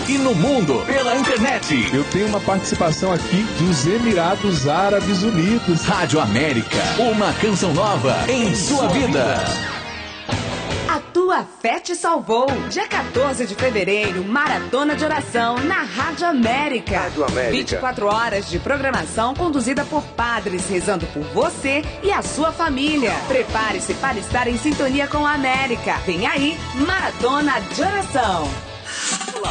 e no mundo pela internet. Eu tenho uma participação aqui dos Emirados Árabes Unidos. Rádio América, uma canção nova em sua vida. A tua fé te salvou. Dia 14 de fevereiro, maratona de oração na Rádio América. Rádio América. 24 horas de programação conduzida por padres, rezando por você e a sua família. Prepare-se para estar em sintonia com a América. Vem aí, maratona de oração.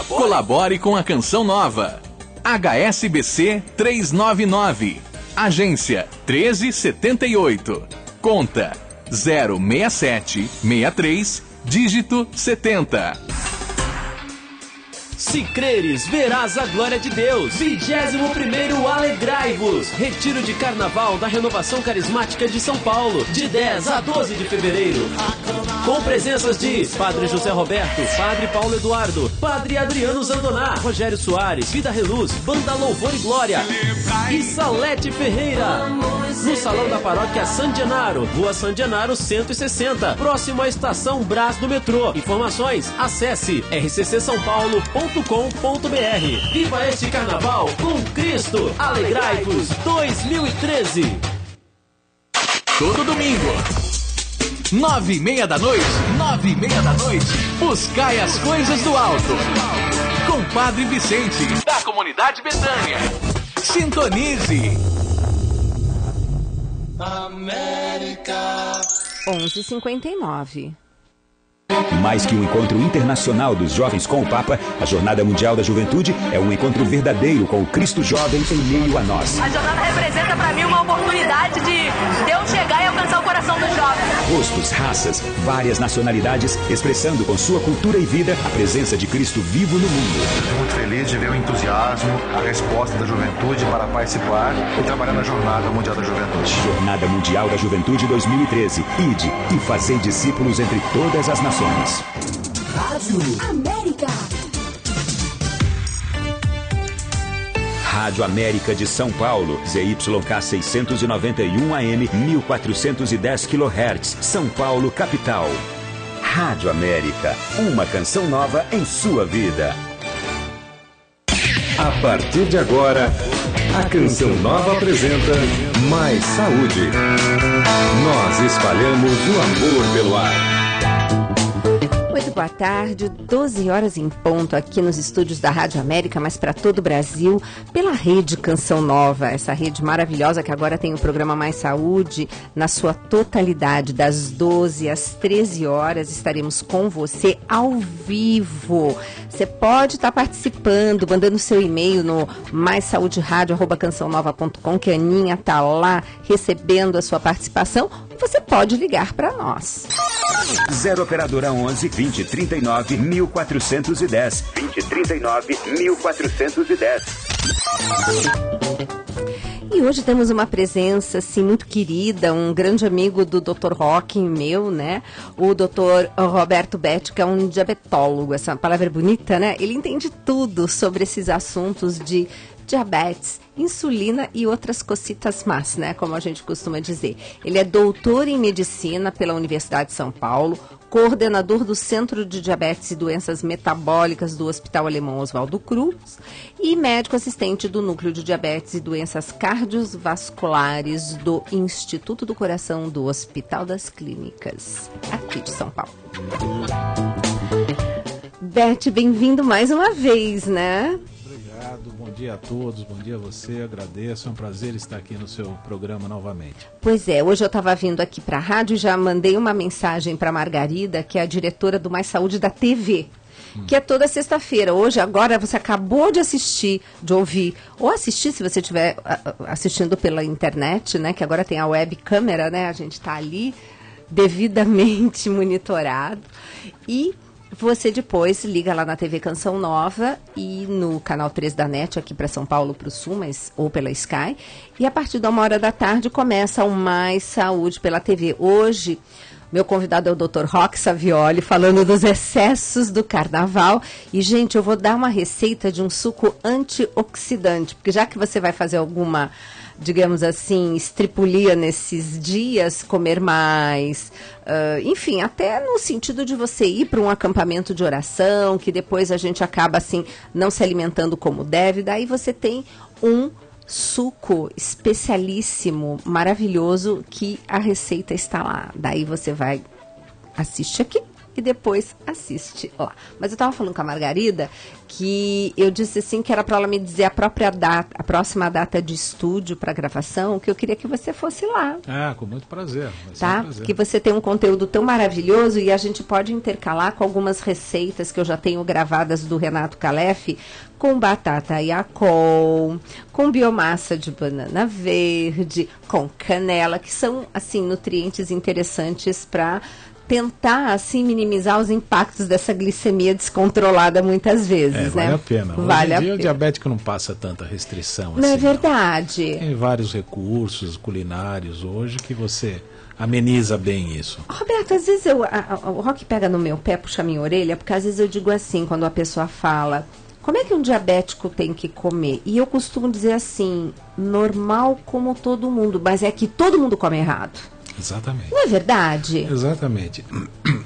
Colabore com a canção nova. HSBC 399. Agência 1378. Conta 06763, dígito 70. Se creres, verás a glória de Deus. 21º Alegrai-vos. Retiro de Carnaval da Renovação Carismática de São Paulo, de 10 a 12 de fevereiro. Com presenças de Padre José Roberto, Padre Paulo Eduardo, Padre Adriano Zandoná, Rogério Soares, Vida Reluz, Banda Louvor e Glória e Salete Ferreira. No Salão da Paróquia San Genaro, Rua San Genaro 160, próximo à Estação Brás do Metrô. Informações, acesse rccsaopaulo.com.br. Viva este Carnaval com Cristo. Alegrai-vos 2013. Todo domingo, 9h30 da noite, buscai as coisas do alto. Com Padre Vicente, da Comunidade Betânia. Sintonize. América. 11h59. Mais que um encontro internacional dos jovens com o Papa, a Jornada Mundial da Juventude é um encontro verdadeiro com o Cristo jovem em meio a nós. A jornada representa para mim uma oportunidade de eu chegar e alcançar o coração dos jovens. Rostos, raças, várias nacionalidades, expressando com sua cultura e vida a presença de Cristo vivo no mundo. Estou muito feliz de ver o entusiasmo, a resposta da juventude para participar e trabalhar na Jornada Mundial da Juventude. Jornada Mundial da Juventude 2013. Ide e fazei discípulos entre todas as nações. Rádio América. Rádio América de São Paulo, ZYK 691 AM, 1410 kHz, São Paulo, capital. Rádio América, uma canção nova em sua vida. A partir de agora, a Canção Nova apresenta Mais Saúde. Nós espalhamos o amor pelo ar. Muito boa tarde, 12 horas em ponto aqui nos estúdios da Rádio América, mas para todo o Brasil, pela rede Canção Nova, essa rede maravilhosa que agora tem o programa Mais Saúde na sua totalidade, das 12 às 13 horas, estaremos com você ao vivo. Você pode estar participando, mandando seu e-mail no maissauderadio@cançãonova.com, que a Aninha está lá recebendo a sua participação. Você pode ligar para nós. 0 operadora 11 2039 1410. 2039 1410. E hoje temos uma presença, assim, muito querida, um grande amigo do Dr. Rock, meu, né? O Dr. Roberto Betti, que é um diabetólogo, essa palavra é bonita, né? Ele entende tudo sobre esses assuntos de diabetes, insulina e outras cocitas más, né? Como a gente costuma dizer. Ele é doutor em medicina pela Universidade de São Paulo, coordenador do Centro de Diabetes e Doenças Metabólicas do Hospital Alemão Oswaldo Cruz e médico assistente do Núcleo de Diabetes e Doenças Cardiovasculares do Instituto do Coração do Hospital das Clínicas, aqui de São Paulo. Beth, bem-vindo mais uma vez, né? Bom dia a todos, bom dia a você, agradeço, é um prazer estar aqui no seu programa novamente. Pois é, hoje eu estava vindo aqui para a rádio, já mandei uma mensagem para a Margarida, que é a diretora do Mais Saúde da TV, que é toda sexta-feira. Hoje, agora, você acabou de assistir, de ouvir, ou assistir se você estiver assistindo pela internet, né, que agora tem a web câmera, né, a gente está ali devidamente monitorado, e você depois liga lá na TV Canção Nova e no canal 3 da NET, aqui para São Paulo, para o Sul, ou pela Sky. E a partir da 13h começa o Mais Saúde pela TV. Hoje, meu convidado é o Dr. Roque Savioli, falando dos excessos do carnaval. E, gente, eu vou dar uma receita de um suco antioxidante, porque já que você vai fazer alguma digamos assim, estripulia nesses dias, comer mais, enfim, até no sentido de você ir para um acampamento de oração, que depois a gente acaba assim não se alimentando como deve, daí você tem um suco especialíssimo, maravilhoso, que a receita está lá. Daí você vai, assiste aqui e depois assiste lá. Mas eu estava falando com a Margarida que eu disse assim que era para ela me dizer a próxima data de estúdio para gravação, que eu queria que você fosse lá. Com muito prazer. Tá? Que você tem um conteúdo tão maravilhoso e a gente pode intercalar com algumas receitas que eu já tenho gravadas do Renato Calef, com batata Yacol, com biomassa de banana verde, com canela, que são assim nutrientes interessantes para tentar, assim, minimizar os impactos dessa glicemia descontrolada muitas vezes, né? Vale a pena. Vale Hoje em dia a o pena. diabético não passa tanta restrição. Não assim, é verdade. Tem vários recursos culinários hoje que você ameniza bem isso. Roberto, às vezes o Roque pega no meu pé, puxa minha orelha, porque às vezes eu digo assim, quando a pessoa fala, como é que um diabético tem que comer? E eu costumo dizer assim, normal como todo mundo, mas é que todo mundo come errado. Exatamente. Não é verdade? Exatamente.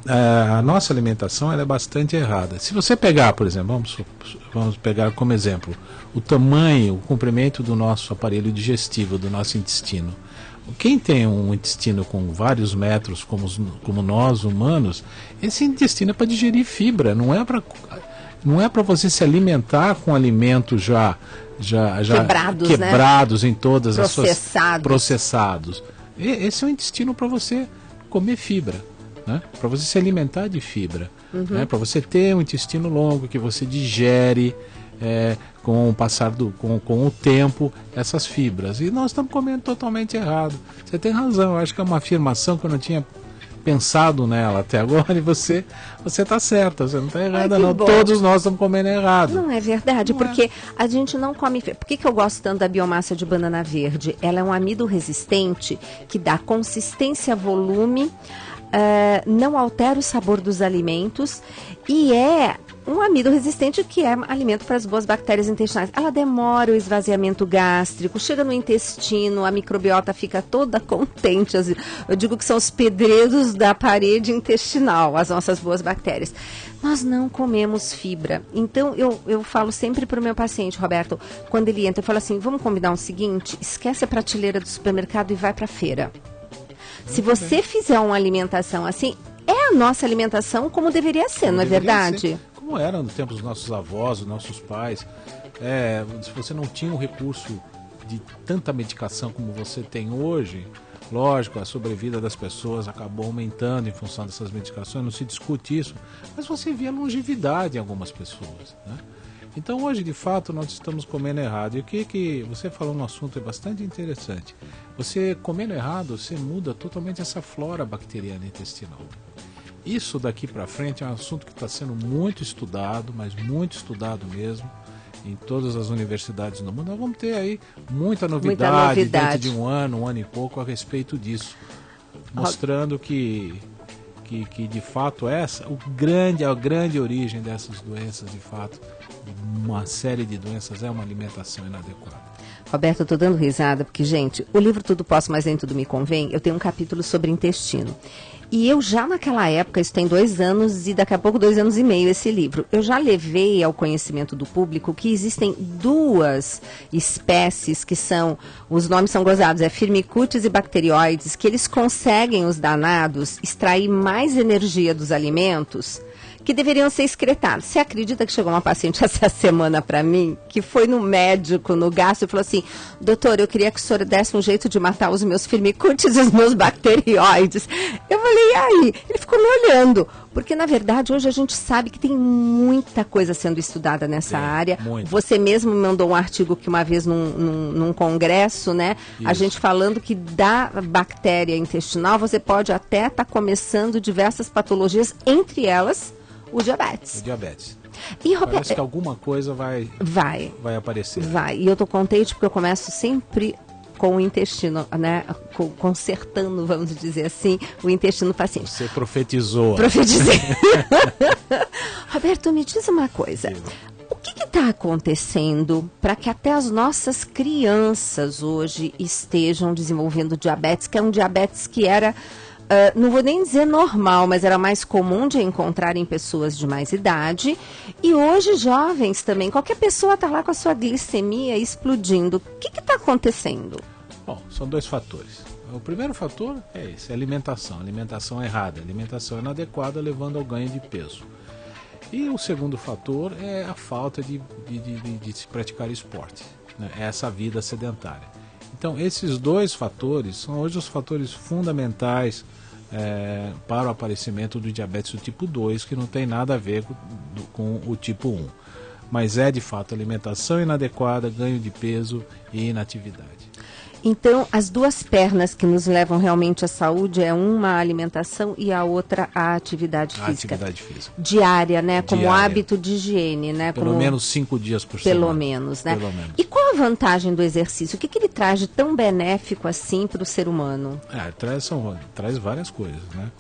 A nossa alimentação ela é bastante errada. Se você pegar, por exemplo, vamos pegar como exemplo, o tamanho, o comprimento do nosso aparelho digestivo, do nosso intestino. Quem tem um intestino com vários metros, como nós humanos, esse intestino é para digerir fibra, não é para você se alimentar com alimentos já quebrados, né? Em todas as suas processados. Esse é o intestino para você comer fibra, né? Para você se alimentar de fibra, né? Para você ter um intestino longo que você digere com o passar com o tempo essas fibras. E nós estamos comendo totalmente errado. Você tem razão, eu acho que é uma afirmação que eu não tinha pensado nela até agora e você está certa, você não está errada não. Bom. Todos nós estamos comendo errado. Não é verdade, porque a gente não come... Por que eu gosto tanto da biomassa de banana verde? Ela é um amido resistente que dá consistência, volume, não altera o sabor dos alimentos e é um amido resistente que é alimento para as boas bactérias intestinais. Ela demora o esvaziamento gástrico, chega no intestino, a microbiota fica toda contente. Eu digo que são os pedreiros da parede intestinal, as nossas boas bactérias. Nós não comemos fibra. Então, eu falo sempre para o meu paciente, Roberto, quando ele entra, eu falo assim, vamos combinar o seguinte, esquece a prateleira do supermercado e vai para a feira. Se você fizer uma alimentação assim, é a nossa alimentação como deveria ser, não é verdade? Como era no tempo dos nossos avós, dos nossos pais. Se você não tinha o recurso de tanta medicação como você tem hoje, lógico, a sobrevida das pessoas acabou aumentando em função dessas medicações, não se discute isso, mas você via longevidade em algumas pessoas, né? Então hoje, de fato, nós estamos comendo errado. E o que você falou no assunto é bastante interessante. Você comendo errado, você muda totalmente essa flora bacteriana intestinal. Isso daqui para frente é um assunto que está sendo muito estudado, mas muito estudado mesmo, em todas as universidades do mundo. Nós vamos ter aí muita novidade dentro de um ano e pouco a respeito disso, mostrando que de fato a grande origem dessas doenças, de fato, uma série de doenças é uma alimentação inadequada. Roberto, eu estou dando risada porque, gente, o livro Tudo Posso, Mas Nem Tudo Me Convém, eu tenho um capítulo sobre intestino. E eu já naquela época, isso tem 2 anos e daqui a pouco 2 anos e meio esse livro, eu já levei ao conhecimento do público que existem 2 espécies que são, os nomes são gozados, Firmicutes e bacteroides, que eles conseguem, os danados, extrair mais energia dos alimentos que deveriam ser excretados. Você acredita que chegou uma paciente essa semana para mim, que foi no médico, no gastro, e falou assim, doutor, eu queria que o senhor desse um jeito de matar os meus firmicutes e os meus bacteroides. Eu falei, e aí? Ele ficou me olhando, porque na verdade hoje a gente sabe que tem muita coisa sendo estudada nessa área. Muito. Você mesmo me mandou um artigo que uma vez num congresso, né? Isso. A gente falando que da bactéria intestinal você pode até estar começando diversas patologias, entre elas o diabetes. E, parece que alguma coisa vai aparecer. Vai. E eu tô contente porque eu começo sempre com o intestino, né? Consertando, vamos dizer assim, o intestino do paciente. Você profetizou. Profetizei. Roberto, me diz uma coisa. O que está acontecendo para que até as nossas crianças hoje estejam desenvolvendo diabetes, que é um diabetes que era, não vou nem dizer normal, mas era mais comum de encontrar em pessoas de mais idade, e hoje jovens também, qualquer pessoa está lá com a sua glicemia explodindo. O que está acontecendo? Bom, são 2 fatores. O primeiro fator é esse, alimentação errada, alimentação inadequada levando ao ganho de peso. E o segundo fator é a falta de se praticar esporte, né? Essa vida sedentária. Então, esses 2 fatores são hoje os fatores fundamentais para o aparecimento do diabetes do tipo 2, que não tem nada a ver com o tipo 1. Mas é, de fato, alimentação inadequada, ganho de peso e inatividade. Então, as 2 pernas que nos levam realmente à saúde é uma a alimentação e a outra a atividade física. Atividade física. Diária, né? Como hábito de higiene, né? Pelo menos 5 dias por semana. Pelo menos, né? Pelo menos. E qual a vantagem do exercício? O que ele traz de tão benéfico assim para o ser humano? Traz várias coisas, né?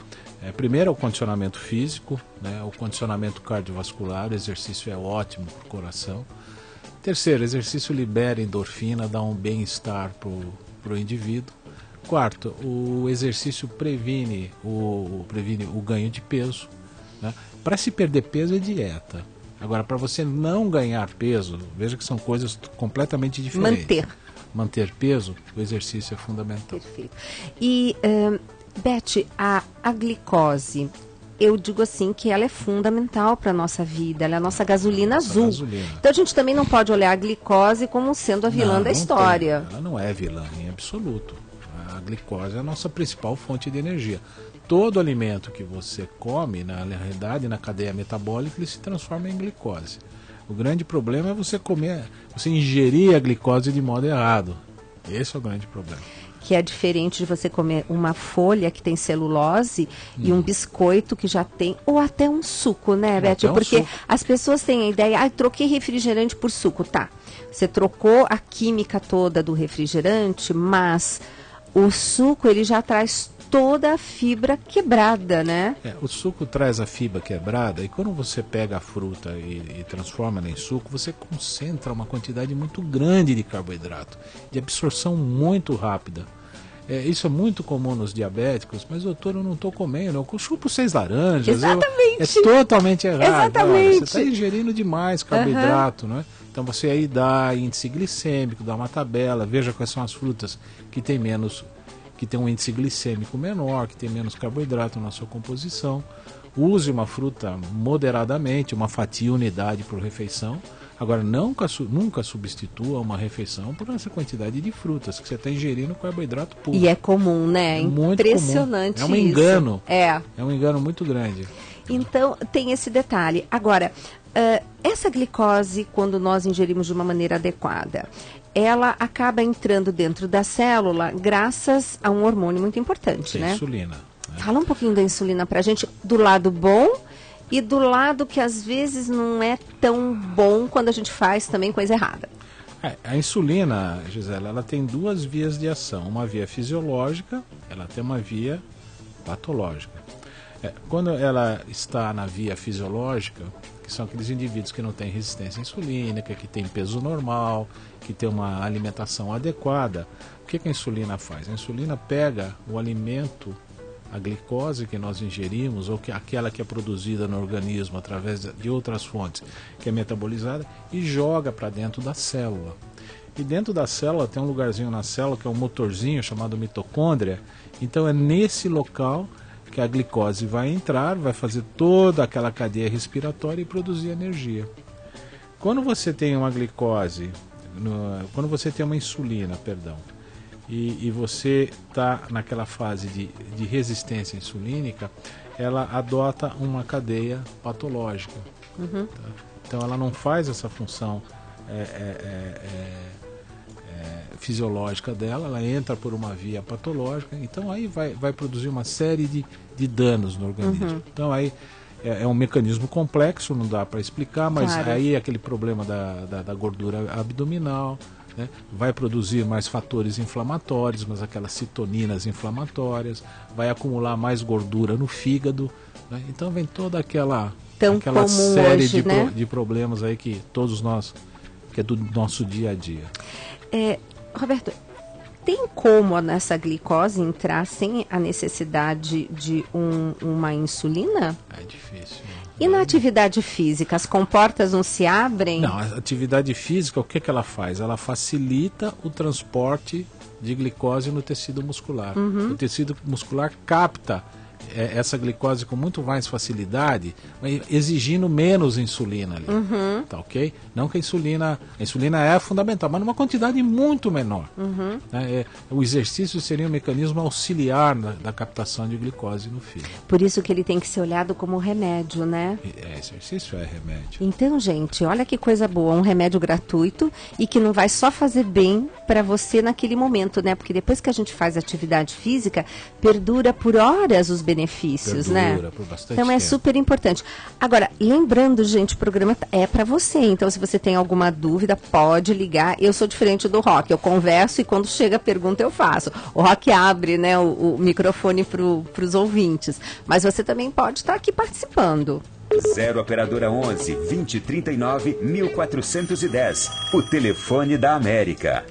Primeiro, o condicionamento físico, né? O condicionamento cardiovascular, o exercício é ótimo para o coração. Terceiro, exercício libera endorfina, dá um bem-estar para o indivíduo. Quarto, o exercício previne o ganho de peso, né? Para se perder peso é dieta. Agora, para você não ganhar peso, veja que são coisas completamente diferentes. Manter peso, o exercício é fundamental. Perfeito. E, Beth, a glicose, eu digo assim que ela é fundamental para a nossa vida, ela é a nossa gasolina azul. Então a gente também não pode olhar a glicose como sendo a vilã da história. Ela não é vilã em absoluto. A glicose é a nossa principal fonte de energia. Todo alimento que você come, na realidade, na cadeia metabólica, ele se transforma em glicose. O grande problema é você ingerir a glicose de modo errado. Esse é o grande problema. Que é diferente de você comer uma folha que tem celulose e um biscoito que já tem, ou até um suco, né, Beth? Porque as pessoas têm a ideia, troquei refrigerante por suco, tá? Você trocou a química toda do refrigerante, mas o suco, ele já traz toda a fibra quebrada, né? O suco traz a fibra quebrada e quando você pega a fruta e transforma ela em suco, você concentra uma quantidade muito grande de carboidrato, de absorção muito rápida. Isso é muito comum nos diabéticos, mas doutor, eu não estou comendo, eu chupo 6 laranjas. Exatamente. É totalmente errado. Exatamente. Olha, você está ingerindo demais carboidrato, né? Então você aí dá índice glicêmico, dá uma tabela, veja quais são as frutas que tem um índice glicêmico menor, que tem menos carboidrato na sua composição. Use uma fruta moderadamente, uma fatia unidade por refeição. Agora, nunca substitua uma refeição por essa quantidade de frutas, que você está ingerindo carboidrato puro. E é comum, né? Impressionante comum. É um engano. É um engano muito grande. Então, tem esse detalhe. Agora, essa glicose, quando nós ingerimos de uma maneira adequada, ela acaba entrando dentro da célula graças a um hormônio muito importante, né? Insulina. Fala um pouquinho da insulina pra gente, do lado bom e do lado que às vezes não é tão bom quando a gente faz também coisa errada. A insulina, Gisela, ela tem 2 vias de ação. Uma via fisiológica, ela tem uma via patológica. Quando ela está na via fisiológica, que são aqueles indivíduos que não têm resistência insulínica, que têm peso normal, que têm uma alimentação adequada, o que a insulina faz? A insulina pega o alimento, a glicose que nós ingerimos, ou aquela que é produzida no organismo através de outras fontes, que é metabolizada, e joga para dentro da célula. E dentro da célula tem um lugarzinho na célula que é um motorzinho chamado mitocôndria. Então é nesse local que a glicose vai entrar, vai fazer toda aquela cadeia respiratória e produzir energia. Quando você tem uma glicose, quando você tem uma insulina, e você está naquela fase de resistência insulínica, ela adota uma cadeia patológica. Tá? Então ela não faz essa função fisiológica dela, ela entra por uma via patológica, então aí vai produzir uma série de danos no organismo. Então aí é um mecanismo complexo, não dá para explicar, mas aí aquele problema da gordura abdominal, né? Vai produzir mais fatores inflamatórios, mas aquelas citoninas inflamatórias, vai acumular mais gordura no fígado, né? Então vem toda aquela tão aquela comum série hoje, né? de problemas aí que todos nós, que é do nosso dia a dia. Roberto, tem como nessa glicose entrar sem a necessidade de uma insulina? É difícil. E na atividade física, as comportas não se abrem? Não, a atividade física, o que ela faz? Ela facilita o transporte de glicose no tecido muscular. O tecido muscular capta essa glicose com muito mais facilidade, exigindo menos insulina ali. Tá ok? Não que a insulina é fundamental, mas numa quantidade muito menor. O exercício seria um mecanismo auxiliar da captação de glicose no fígado. Por isso que ele tem que ser olhado como remédio, né? Exercício é remédio. Então, gente, olha que coisa boa, um remédio gratuito e que não vai só fazer bem para você naquele momento, né? Porque depois que a gente faz atividade física, perdura por horas os benefícios, né? Por bastante então é tempo. super importante. Agora, lembrando, gente, o programa é para você. Então, se você tem alguma dúvida, pode ligar. Eu sou diferente do Rock, eu converso e quando chega a pergunta eu faço. O Rock abre, né, o microfone para os ouvintes. Mas você também pode estar aqui participando. 0 operadora 11 2039 1410. O telefone da América.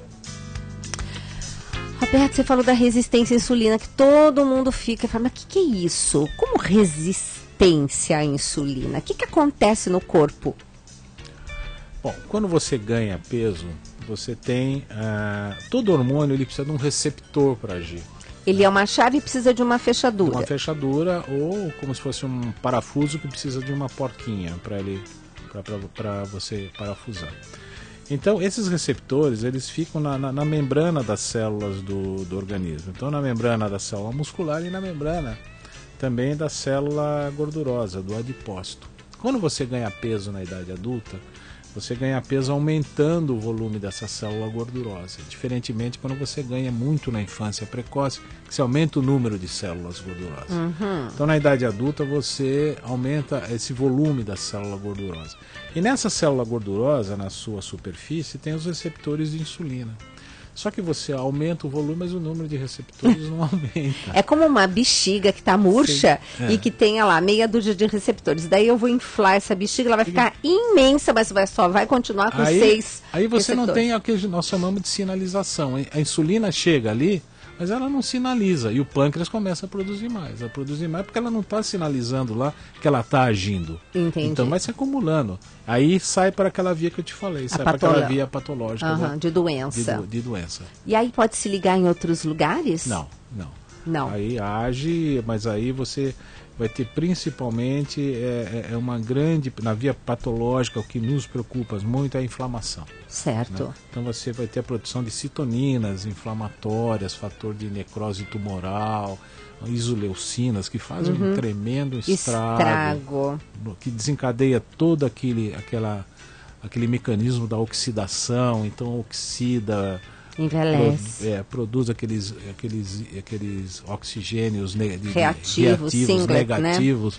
Roberto, você falou da resistência à insulina, que todo mundo fica e fala, mas o que é isso? Como resistência à insulina? O que acontece no corpo? Bom, quando você ganha peso, você tem... todo hormônio ele precisa de um receptor para agir. Ele é uma chave e precisa de uma fechadura. Uma fechadura ou como se fosse um parafuso que precisa de uma porquinha para você parafusar. Então, esses receptores, eles ficam na membrana das células do organismo. Então, na membrana da célula muscular e na membrana também da célula gordurosa, do adipócito. Quando você ganha peso na idade adulta, você ganha peso aumentando o volume dessa célula gordurosa. Diferentemente quando você ganha muito na infância precoce, que você aumenta o número de células gordurosas. Então na idade adulta você aumenta esse volume da célula gordurosa. E nessa célula gordurosa, na sua superfície, tem os receptores de insulina. Só que você aumenta o volume, mas o número de receptores não aumenta. É como uma bexiga que está murcha e que tenha lá meia dúzia de receptores. Daí eu vou inflar essa bexiga, ela vai ficar imensa, mas só vai continuar com 6 Aí você receptores. não tem o que nós chamamos de sinalização. A insulina chega ali, mas ela não sinaliza. E o pâncreas começa a produzir mais porque ela não está sinalizando lá que ela está agindo. Entendi. Então vai se acumulando. Aí sai para aquela via que eu te falei, sai para aquela via patológica de doença. De doença. E aí pode se ligar em outros lugares? Não. Aí age, mas aí você vai ter principalmente uma grande, na via patológica, o que nos preocupa muito é a inflamação. Certo. Né? Então você vai ter a produção de citoninas inflamatórias, fator de necrose tumoral, isoleucinas, que fazem um tremendo estrago, que desencadeia todo aquele mecanismo da oxidação, então oxida, envelhece, produz aqueles oxigênios reativos negativos,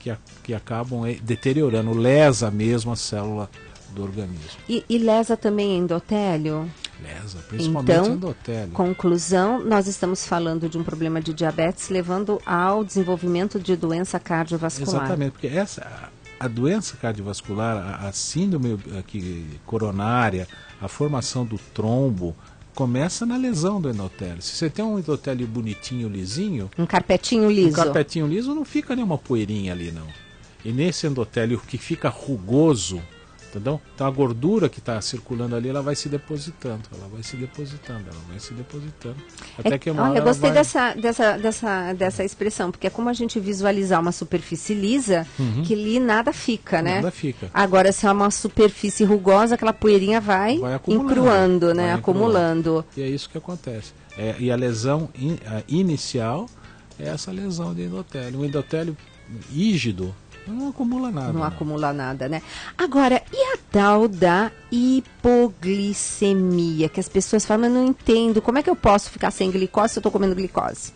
né? que acabam deteriorando, lesa mesmo a célula do organismo. E lesa também endotélio? Lesa, principalmente endotélio. Conclusão, nós estamos falando de um problema de diabetes levando ao desenvolvimento de doença cardiovascular. Exatamente, porque a doença cardiovascular, a síndrome coronária, a formação do trombo, começa na lesão do endotélio. Se você tem um endotélio bonitinho, lisinho... Um carpetinho liso não fica nenhuma poeirinha ali, não. E nesse endotélio que fica rugoso, entendeu? Então a gordura que está circulando ali, ela vai se depositando. Até que uma hora eu gostei dessa expressão, porque é como a gente visualizar uma superfície lisa, que ali nada fica, né? Nada fica. Agora, se é uma superfície rugosa, aquela poeirinha vai encruando, né? Acumulando. E é isso que acontece. E a lesão inicial é essa lesão de endotélio. O endotélio rígido não acumula nada. Não acumula nada, né? Agora, e a tal da hipoglicemia? Que as pessoas falam, mas não entendo. Como é que eu posso ficar sem glicose se eu estou comendo glicose?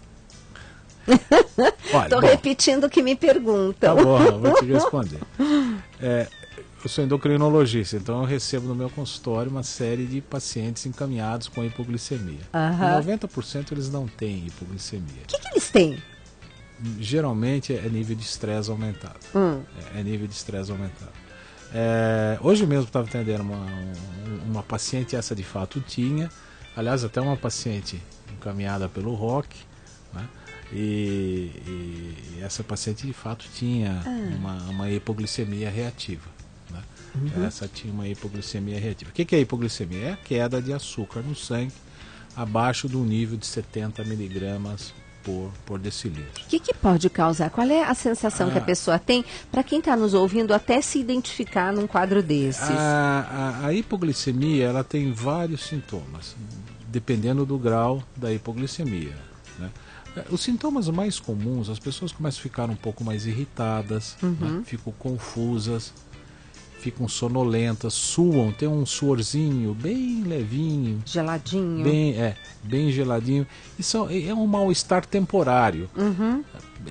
Estou repetindo o que me perguntam. Tá bom, vou te responder. Eu sou endocrinologista, então eu recebo no meu consultório uma série de pacientes encaminhados com hipoglicemia. 90% eles não têm hipoglicemia. O que eles têm? geralmente é nível de estresse aumentado. É nível de estresse aumentado. Hoje mesmo estava atendendo uma paciente, essa de fato tinha, aliás, até uma paciente encaminhada pelo ROC, né? E essa paciente de fato tinha uma hipoglicemia reativa, né? Essa tinha uma hipoglicemia reativa. O que é hipoglicemia? É a queda de açúcar no sangue abaixo do nível de 70 miligramas por decilitro. O que pode causar? Qual é a sensação que a pessoa tem, para quem está nos ouvindo, até se identificar num quadro desses? A hipoglicemia, ela tem vários sintomas, dependendo do grau da hipoglicemia, né? Os sintomas mais comuns, as pessoas começam a ficar um pouco mais irritadas, né? Ficam confusas, ficam sonolentas, suam, tem um suorzinho bem levinho. Geladinho. Bem geladinho. Isso é um mal-estar temporário.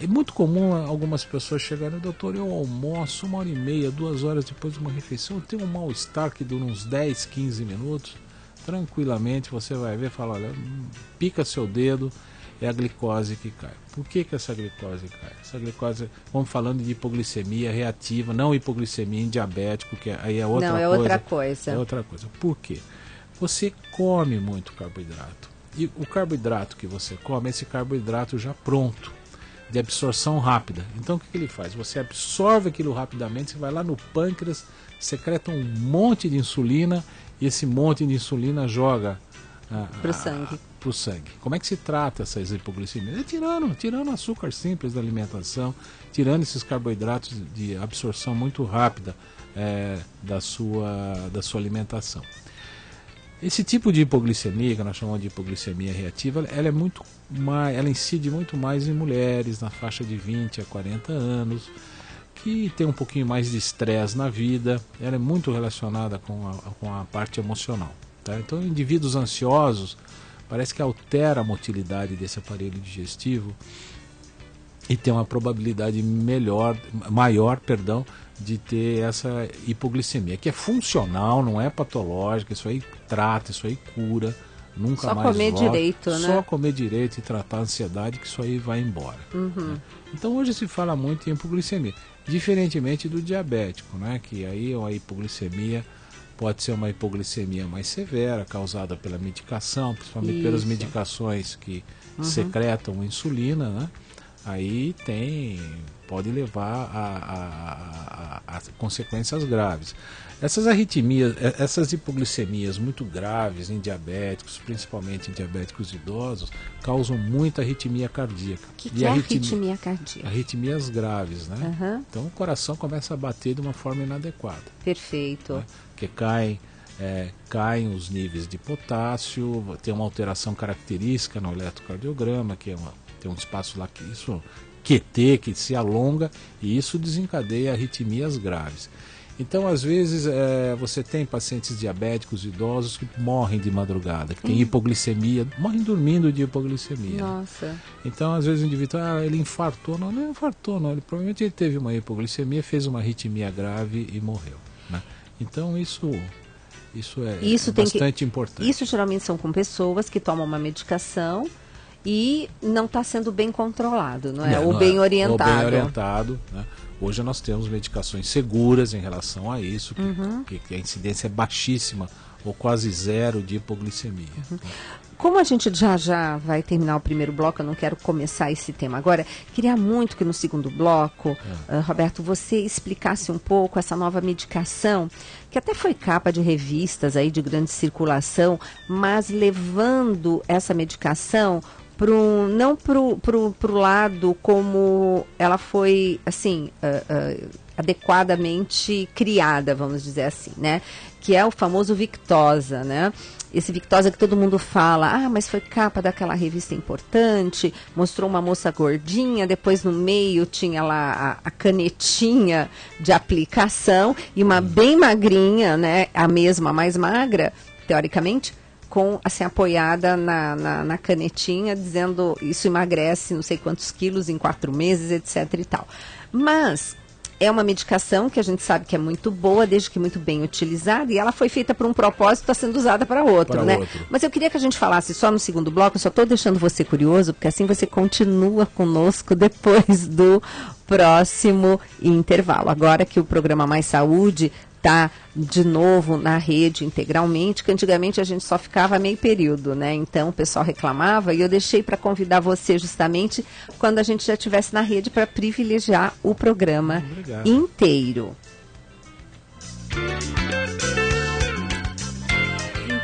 É muito comum algumas pessoas chegarem, doutor, eu almoço 1h30, 2 horas depois de uma refeição, eu tenho um mal-estar que dura uns 10, 15 minutos. Tranquilamente você vai ver e fala, olha, pica seu dedo, é a glicose que cai. Por que essa glicose cai? Essa glicose, vamos falando de hipoglicemia reativa, não hipoglicemia em diabético, que aí é outra coisa. Não, é outra coisa. É outra coisa. Por quê? Você come muito carboidrato. E o carboidrato que você come é esse carboidrato já pronto, de absorção rápida. Então o que ele faz? Você absorve aquilo rapidamente, você vai lá no pâncreas, secreta um monte de insulina, e esse monte de insulina joga para o sangue. Como é que se trata essas hipoglicemias? É tirando açúcar simples da alimentação, tirando esses carboidratos de absorção muito rápida da sua alimentação. Esse tipo de hipoglicemia, que nós chamamos de hipoglicemia reativa, ela incide muito mais em mulheres na faixa de 20 a 40 anos, que tem um pouquinho mais de estresse na vida. Ela é muito relacionada com a parte emocional. Tá? Então, indivíduos ansiosos, parece que altera a motilidade desse aparelho digestivo e tem uma probabilidade maior, de ter essa hipoglicemia, que é funcional, não é patológica. Isso aí trata, isso aí cura, nunca mais volta. Só comer direito, né? Só comer direito e tratar a ansiedade, que isso aí vai embora. Né? Então hoje se fala muito em hipoglicemia, diferentemente do diabético, né? Que aí a hipoglicemia pode ser uma hipoglicemia mais severa, causada pela medicação, principalmente pelas medicações que secretam insulina, né? Aí pode levar a consequências graves. Essas arritmias, essas hipoglicemias muito graves em diabéticos, principalmente em diabéticos idosos, causam muita arritmia cardíaca. O que é arritmia cardíaca? Arritmias graves, né? Então o coração começa a bater de uma forma inadequada. Perfeito. Né? Porque caem os níveis de potássio, tem uma alteração característica no eletrocardiograma, que tem um espaço lá QT, que se alonga, e isso desencadeia arritmias graves. Então, às vezes, você tem pacientes diabéticos idosos que morrem de madrugada, que têm hipoglicemia, morrem dormindo de hipoglicemia. Nossa. Então, às vezes, o indivíduo, ele infartou. Não infartou, não. Provavelmente ele teve uma hipoglicemia, fez uma arritmia grave e morreu. Né? Então, isso é bastante importante. Isso geralmente são com pessoas que tomam uma medicação e não está sendo bem controlado, não é? Ou bem orientado. Ou bem orientado, né? Hoje nós temos medicações seguras em relação a isso, que a incidência é baixíssima ou quase zero de hipoglicemia. Como a gente já vai terminar o primeiro bloco, eu não quero começar esse tema agora, queria muito que no segundo bloco, Roberto, você explicasse um pouco essa nova medicação, que até foi capa de revistas aí de grande circulação, mas levando essa medicação não pro lado como ela foi, assim, adequadamente criada, vamos dizer assim, né? Que é o famoso Victoza, né? Esse Victoza que todo mundo fala, mas foi capa daquela revista importante, mostrou uma moça gordinha, depois no meio tinha lá a canetinha de aplicação e uma bem magrinha, né? A mesma, mais magra, teoricamente, assim, apoiada na canetinha, dizendo isso emagrece não sei quantos quilos em 4 meses, etc. e tal. Mas é uma medicação que a gente sabe que é muito boa, desde que muito bem utilizada, e ela foi feita por um propósito, está sendo usada para outro, né? Mas eu queria que a gente falasse só no segundo bloco, eu só estou deixando você curioso, porque assim você continua conosco depois do próximo intervalo. Agora que o programa Mais Saúde está de novo na rede integralmente, que antigamente a gente só ficava meio período, né? Então o pessoal reclamava e eu deixei para convidar você justamente quando a gente já estivesse na rede para privilegiar o programa inteiro.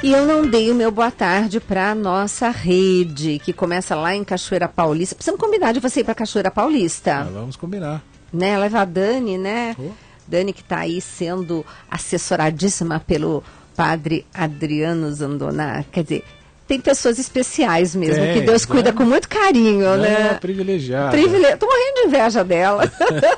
E eu não dei o meu boa tarde para a nossa rede, que começa lá em Cachoeira Paulista. Precisamos combinar de você ir para Cachoeira Paulista. Vamos combinar. Né? Leva a Dani, né? Dani que está aí sendo assessoradíssima pelo padre Adriano Zandoná. Quer dizer, tem pessoas especiais mesmo, que Deus cuida com muito carinho, né? Privilegiada. Estou morrendo de inveja dela.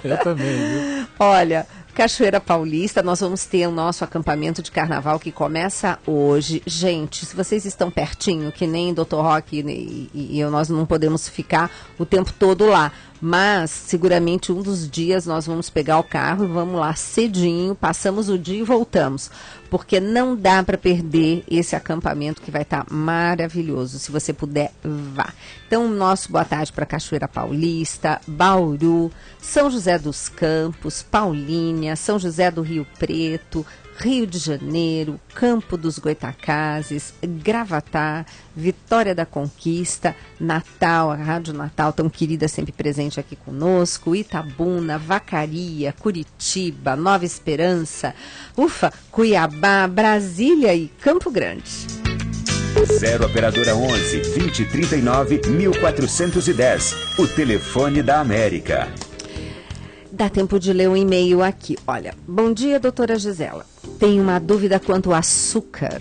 Eu também, viu? Olha, Cachoeira Paulista, nós vamos ter o nosso acampamento de carnaval que começa hoje. Gente, se vocês estão pertinho, que nem Dr. Roque e eu, nós não podemos ficar o tempo todo lá. Mas, seguramente, um dos dias nós vamos pegar o carro e vamos lá cedinho, passamos o dia e voltamos. Porque não dá para perder esse acampamento que vai estar maravilhoso. Se você puder, vá. Então, nosso boa tarde para Cachoeira Paulista, Bauru, São José dos Campos, Paulínia, São José do Rio Preto, Rio de Janeiro, Campo dos Goitacazes, Gravatá, Vitória da Conquista, Natal, a Rádio Natal, tão querida, sempre presente aqui conosco, Itabuna, Vacaria, Curitiba, Nova Esperança, Cuiabá, Brasília e Campo Grande. 0 Operadora 11 2039 1410, o telefone da América. Dá tempo de ler um e-mail aqui. Olha, bom dia, doutora Gisela. Tenho uma dúvida quanto ao açúcar.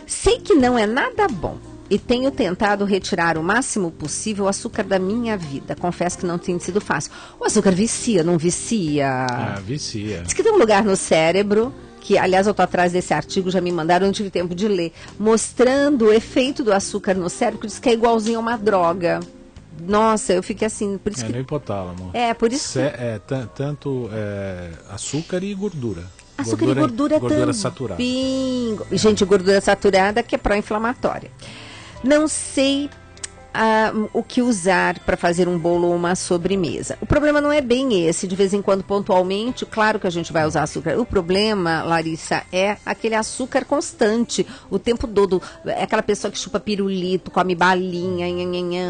Sei que não é nada bom e tenho tentado retirar o máximo possível o açúcar da minha vida. Confesso que não tem sido fácil. O açúcar vicia, não vicia? Ah, vicia. Diz que tem um lugar no cérebro, que aliás eu estou atrás desse artigo, já me mandaram, não tive tempo de ler, mostrando o efeito do açúcar no cérebro, que diz que é igualzinho a uma droga. Nossa, eu fiquei assim, por isso que... no hipotálamo. Por isso tanto açúcar e gordura. Açúcar e gordura também. Saturada. Gente, gordura saturada que é pró-inflamatória. Não sei o que usar para fazer um bolo ou uma sobremesa. O problema não é bem esse, de vez em quando, pontualmente, claro que a gente vai usar açúcar. O problema, Larissa, é aquele açúcar constante, o tempo todo. É aquela pessoa que chupa pirulito, come balinha,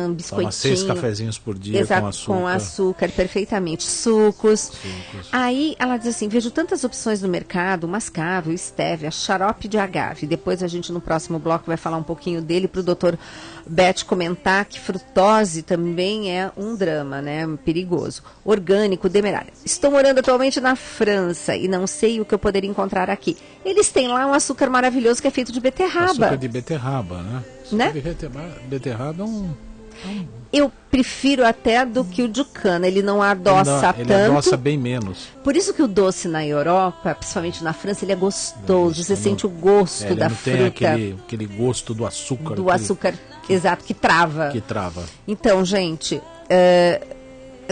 biscoitinho. Toma 6 cafezinhos por dia. Exato, com açúcar. Com açúcar, perfeitamente. Sucos. Aí ela diz assim, vejo tantas opções no mercado, mascavo, estévia, xarope de agave. Depois a gente no próximo bloco vai falar um pouquinho dele para o doutor Beth comentar que frutose também é um drama, né? Perigoso. Orgânico, demerara. Estou morando atualmente na França e não sei o que eu poderia encontrar aqui. Eles têm lá um açúcar maravilhoso que é feito de beterraba. Açúcar de beterraba, né? Né? Beterraba é um... Eu prefiro até do que o de cana, ele não adoça tanto. Ele adoça bem menos. Por isso que o doce na Europa, principalmente na França, ele é gostoso, você sente o gosto da fruta. Tem aquele gosto do açúcar. Do açúcar, exato, que trava. Que trava. Então, gente, é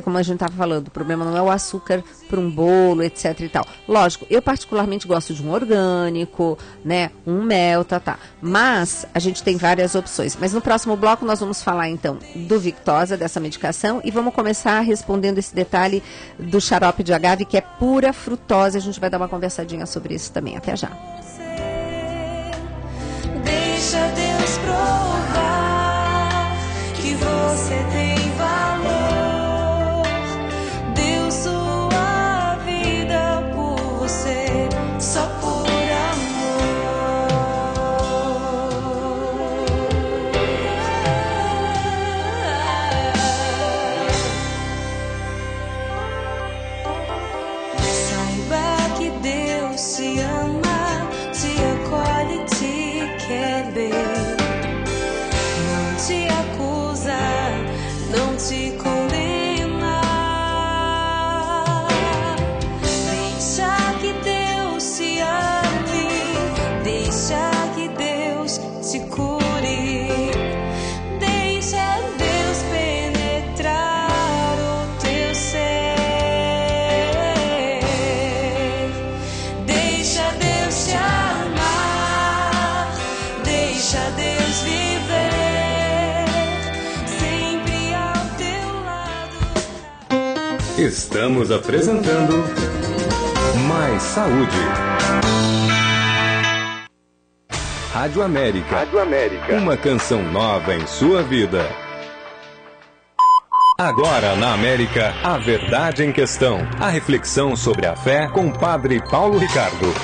como a gente estava falando, o problema não é o açúcar para um bolo, etc e tal. Lógico, eu particularmente gosto de um orgânico, né, um mel, tá. Mas a gente tem várias opções. Mas no próximo bloco nós vamos falar, então, do Victosa, dessa medicação, e vamos começar respondendo esse detalhe do xarope de agave, que é pura frutose. A gente vai dar uma conversadinha sobre isso também. Até já. Deixa Deus provar que você tem valor. Só por amor. Saiba que Deus te ama, te acolhe, te quer bem. Estamos apresentando Mais Saúde. Rádio América. Rádio América. Uma canção nova em sua vida. Agora na América, a verdade em questão. A reflexão sobre a fé com o Padre Paulo Ricardo.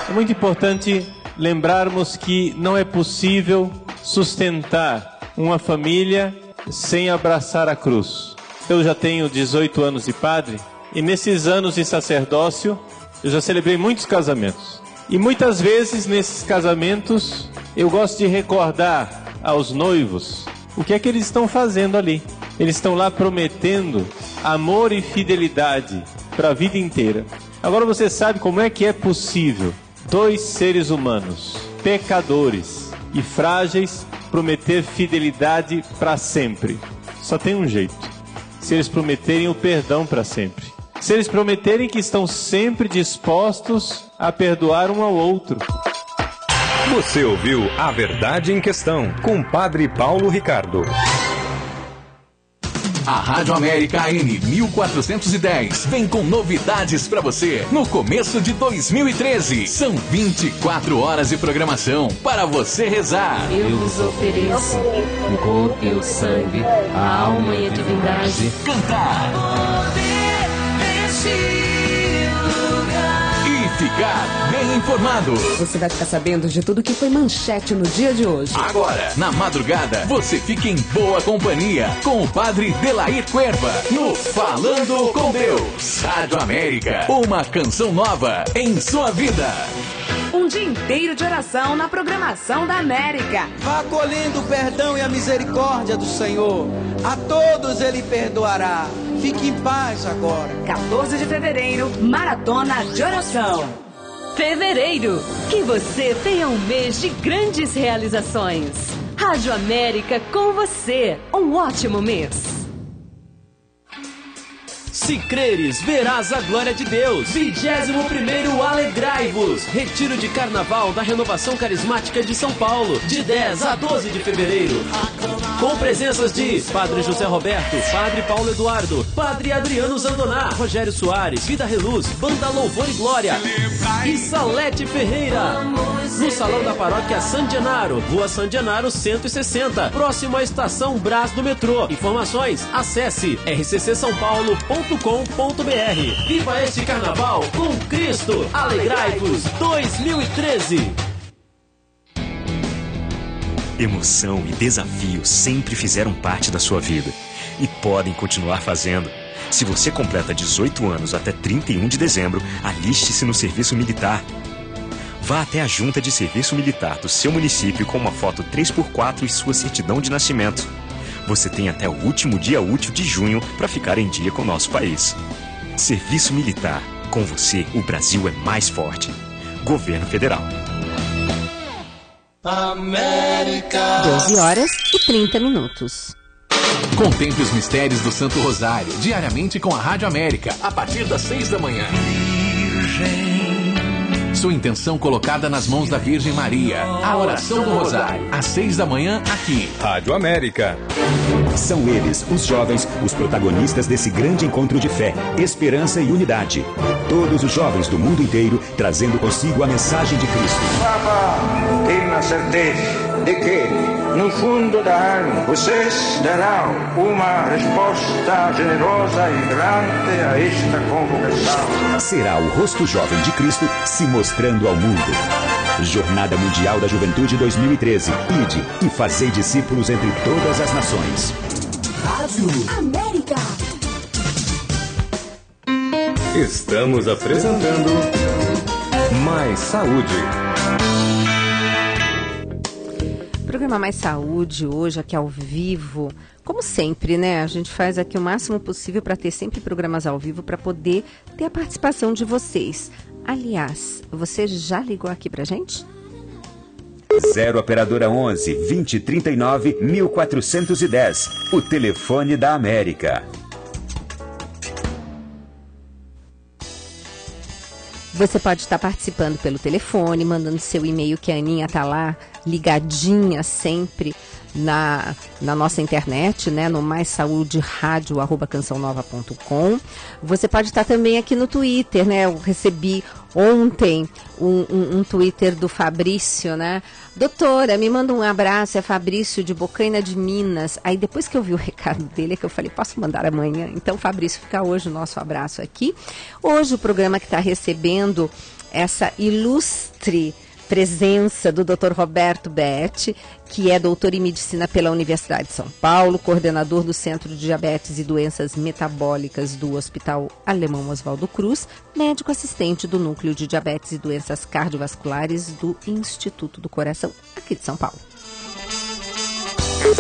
É muito importante lembrarmos que não é possível sustentar uma família sem abraçar a cruz. Eu já tenho 18 anos de padre e nesses anos de sacerdócio eu já celebrei muitos casamentos. E muitas vezes nesses casamentos eu gosto de recordar aos noivos o que é que eles estão fazendo ali. Eles estão lá prometendo amor e fidelidade para a vida inteira. Agora você sabe como é que é possível dois seres humanos, pecadores e frágeis, prometer fidelidade para sempre? Só tem um jeito: se eles prometerem o perdão para sempre. Se eles prometerem que estão sempre dispostos a perdoar um ao outro. Você ouviu A Verdade em Questão com o Padre Paulo Ricardo. A Rádio América AM 1410 vem com novidades para você no começo de 2013. São 24 horas de programação para você rezar. Eu vos ofereço o corpo e o sangue, a alma e a divindade. Cantar. E ficar bem informado. Você vai ficar sabendo de tudo que foi manchete no dia de hoje. Agora, na madrugada, você fica em boa companhia com o Padre Delair Cuerva no Falando com Deus. Rádio América, uma canção nova em sua vida. Um dia inteiro de oração na programação da América. Vá acolhendo o perdão e a misericórdia do Senhor. A todos Ele perdoará. Fique em paz agora. 14 de fevereiro, Maratona de Oração. Fevereiro, que você tenha um mês de grandes realizações. Rádio América com você, um ótimo mês. Se creres, verás a glória de Deus. 21º Alegrai-vos. Retiro de Carnaval da Renovação Carismática de São Paulo, de 10 a 12 de fevereiro. Com presenças de Padre José Roberto, Padre Paulo Eduardo, Padre Adriano Zandoná, Rogério Soares, Vida Reluz, Banda Louvor e Glória e Salete Ferreira. No Salão da Paróquia San Genaro, Rua San Genaro 160, próximo à Estação Brás do Metrô. Informações, acesse rccsaopaulo.com.br. Viva este Carnaval com Cristo. Alegrai-vos 2013. Emoção e desafio sempre fizeram parte da sua vida e podem continuar fazendo. Se você completa 18 anos até 31 de dezembro, aliste-se no serviço militar. Vá até a Junta de Serviço Militar do seu município com uma foto 3x4 e sua certidão de nascimento. Você tem até o último dia útil de junho para ficar em dia com o nosso país. Serviço Militar. Com você, o Brasil é mais forte. Governo Federal. América. 12 horas e 30 minutos. Contemple os mistérios do Santo Rosário, diariamente com a Rádio América, a partir das 6 da manhã. Sua intenção colocada nas mãos da Virgem Maria. A oração do Rosário, às 6 da manhã, aqui. Rádio América. São eles, os jovens, os protagonistas desse grande encontro de fé, esperança e unidade. Todos os jovens do mundo inteiro trazendo consigo a mensagem de Cristo. Papa, tenho a certeza de que, no fundo da alma, vocês darão uma resposta generosa e grande a esta convocação. Será o rosto jovem de Cristo se mostrando ao mundo. Jornada Mundial da Juventude 2013. Ide e fazei discípulos entre todas as nações. Rádio América. Estamos apresentando Mais Saúde. Programa Mais Saúde hoje aqui ao vivo. Como sempre, né? A gente faz aqui o máximo possível para ter sempre programas ao vivo para poder ter a participação de vocês. Aliás, você já ligou aqui pra gente? 0 Operadora 11 2039 1410. O telefone da América. Você pode estar participando pelo telefone, mandando seu e-mail, que a Aninha está lá ligadinha sempre na nossa internet, né, no maissauderadio@cançãonova.com. Você pode estar também aqui no Twitter, né? Eu recebi ontem um Twitter do Fabrício, né? Doutora, me manda um abraço, é Fabrício de Bocaina de Minas. Aí depois que eu vi o recado dele, é que eu falei, posso mandar amanhã? Então, Fabrício, fica hoje o nosso abraço aqui. Hoje o programa que está recebendo essa ilustre presença do Dr. Roberto Betti, que é doutor em medicina pela Universidade de São Paulo, coordenador do Centro de Diabetes e Doenças Metabólicas do Hospital Alemão Oswaldo Cruz, médico assistente do Núcleo de Diabetes e Doenças Cardiovasculares do Instituto do Coração, aqui de São Paulo.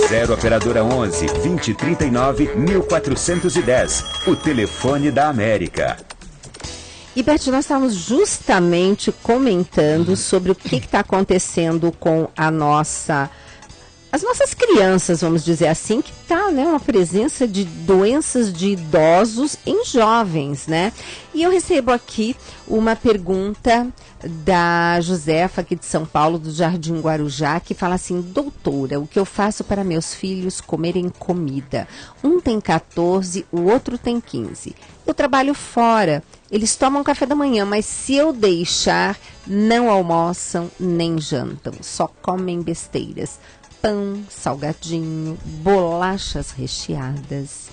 0 Operadora 11 2039 1410, o telefone da América. E, Beth, nós estávamos justamente comentando sobre o que está acontecendo com as nossas crianças, vamos dizer assim, que está, né, uma presença de doenças de idosos em jovens, né? E eu recebo aqui uma pergunta da Josefa, aqui de São Paulo, do Jardim Guarujá, que fala assim: doutora, o que eu faço para meus filhos comerem comida? Um tem 14, o outro tem 15. Eu trabalho fora, eles tomam café da manhã, mas se eu deixar, não almoçam nem jantam, só comem besteiras. Pão, salgadinho, bolachas recheadas.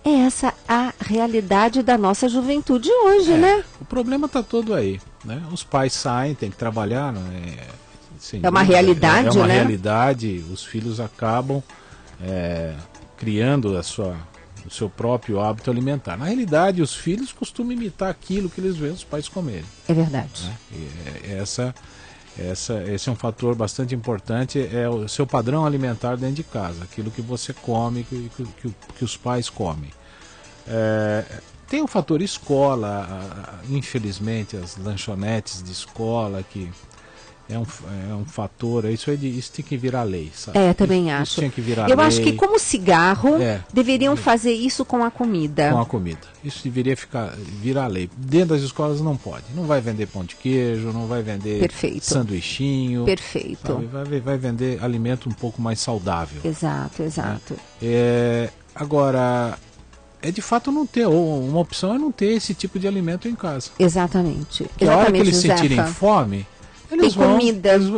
É essa a realidade da nossa juventude hoje, né? O problema está todo aí, né? Os pais saem, tem que trabalhar, não é? É uma realidade, né? É uma realidade, os filhos acabam criando o seu próprio hábito alimentar. Na realidade, os filhos costumam imitar aquilo que eles veem os pais comerem. É verdade. Né? Esse é um fator bastante importante, é o seu padrão alimentar dentro de casa, aquilo que você come, que os pais comem. Tem o fator escola, infelizmente, as lanchonetes de escola, que é um fator, isso tem que virar lei, sabe? Também isso acho. Tem que virar Eu lei. acho que como cigarro, deveriam fazer isso com a comida. Com a comida. Isso deveria virar lei. Dentro das escolas não pode. Não vai vender pão de queijo, não vai vender sanduichinho. Perfeito. Sabe? Vai vender alimento um pouco mais saudável. Exato. Agora, de fato não ter, ou uma opção é não ter esse tipo de alimento em casa. Exatamente. Porque a hora que eles Josefa, sentirem fome,